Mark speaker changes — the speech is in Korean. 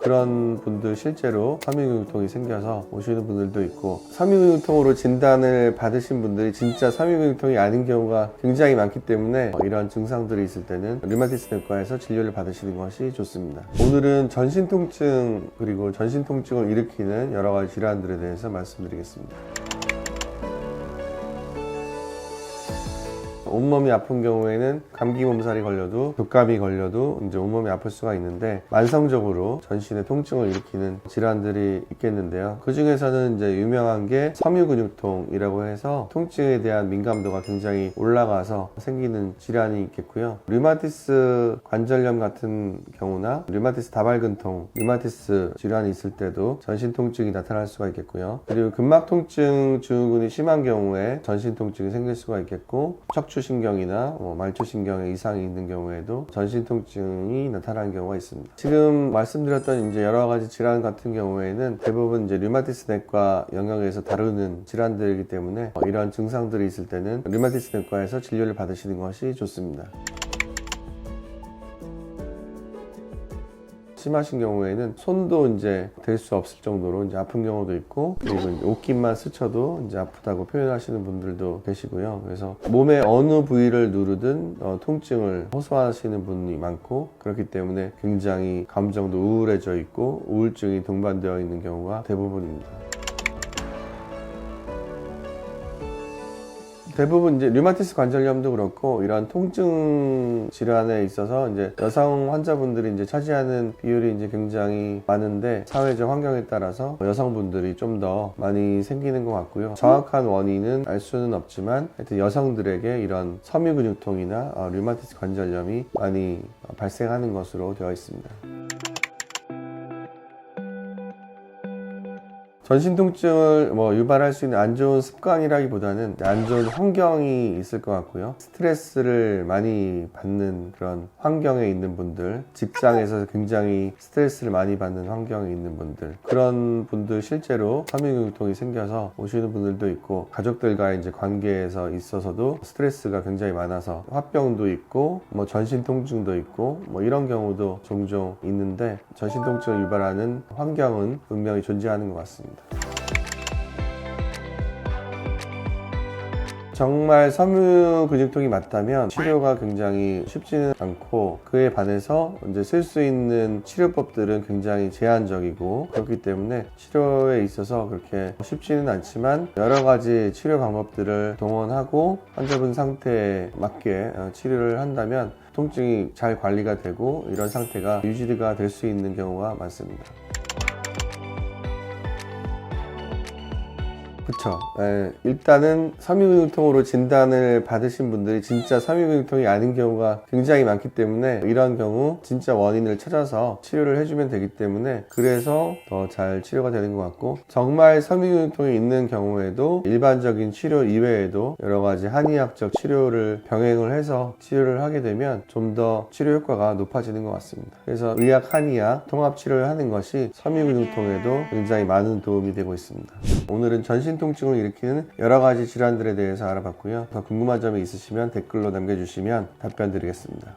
Speaker 1: 그런 분들 실제로 섬유근육통이 생겨서 오시는 분들도 있고, 섬유근육통으로 진단을 받으신 분들이 진짜 섬유근육통이 아닌 경우가 굉장히 많기 때문에 이런 증상들이 있을 때는 류마티스 내과에서 진료를 받으시는 것이 좋습니다. 오늘은 전신 통증 그리고 전신 통증을 일으키는 여러 가지 질환들에 대해서 말씀드리겠습니다. 온몸이 아픈 경우에는 감기 몸살이 걸려도, 독감이 걸려도 이제 온몸이 아플 수가 있는데, 만성적으로 전신에 통증을 일으키는 질환들이 있겠는데요. 그 중에서는 이제 유명한 게 섬유근육통이라고 해서 통증에 대한 민감도가 굉장히 올라가서 생기는 질환이 있겠고요. 류마티스 관절염 같은 경우나 류마티스 다발근통, 류마티스 질환이 있을 때도 전신 통증이 나타날 수가 있겠고요. 그리고 근막 통증 증후군이 심한 경우에 전신 통증이 생길 수가 있겠고, 척추신경이나 말초신경에 이상이 있는 경우에도 전신 통증이 나타나는 경우가 있습니다. 지금 말씀드렸던 이제 여러 가지 질환 같은 경우에는 대부분 이제 류마티스 내과 영역에서 다루는 질환들이기 때문에 이런 증상들이 있을 때는 류마티스 내과에서 진료를 받으시는 것이 좋습니다. 심하신 경우에는 손도 이제 댈 수 없을 정도로 이제 아픈 경우도 있고, 그리고 이제 옷깃만 스쳐도 이제 아프다고 표현하시는 분들도 계시고요. 그래서 몸의 어느 부위를 누르든 통증을 호소하시는 분이 많고, 그렇기 때문에 굉장히 감정도 우울해져 있고 우울증이 동반되어 있는 경우가 대부분입니다. 대부분 이제 류마티스 관절염도 그렇고, 이런 통증 질환에 있어서 이제 여성 환자분들이 이제 차지하는 비율이 이제 굉장히 많은데, 사회적 환경에 따라서 여성분들이 좀 더 많이 생기는 것 같고요. 정확한 원인은 알 수는 없지만 하여튼 여성들에게 이런 섬유근육통이나 류마티스 관절염이 많이 발생하는 것으로 되어 있습니다. 전신 통증을 유발할 수 있는 안 좋은 습관이라기보다는 안 좋은 환경이 있을 것 같고요. 스트레스를 많이 받는 그런 환경에 있는 분들, 직장에서 굉장히 스트레스를 많이 받는 환경에 있는 분들, 그런 분들 실제로 섬유근육통이 생겨서 오시는 분들도 있고, 가족들과의 이제 관계에서 있어서도 스트레스가 굉장히 많아서 화병도 있고 전신 통증도 있고 이런 경우도 종종 있는데, 전신 통증을 유발하는 환경은 분명히 존재하는 것 같습니다. 정말 섬유근육통이 맞다면 치료가 굉장히 쉽지는 않고, 그에 반해서 이제 쓸 수 있는 치료법들은 굉장히 제한적이고, 그렇기 때문에 치료에 있어서 그렇게 쉽지는 않지만 여러 가지 치료 방법들을 동원하고 환자분 상태에 맞게 치료를 한다면 통증이 잘 관리가 되고 이런 상태가 유지가 될 수 있는 경우가 많습니다. 그쵸. 일단은 섬유근육통으로 진단을 받으신 분들이 진짜 섬유근육통이 아닌 경우가 굉장히 많기 때문에, 이런 경우 진짜 원인을 찾아서 치료를 해주면 되기 때문에, 그래서 더 잘 치료가 되는 것 같고, 정말 섬유근육통이 있는 경우에도 일반적인 치료 이외에도 여러 가지 한의학적 치료를 병행을 해서 치료를 하게 되면 좀 더 치료 효과가 높아지는 것 같습니다. 그래서 의학, 한의학 통합 치료를 하는 것이 섬유근육통에도 굉장히 많은 도움이 되고 있습니다. 오늘은 전신 통증을 일으키는 여러 가지 질환들에 대해서 알아봤고요. 더 궁금한 점이 있으시면 댓글로 남겨주시면 답변 드리겠습니다.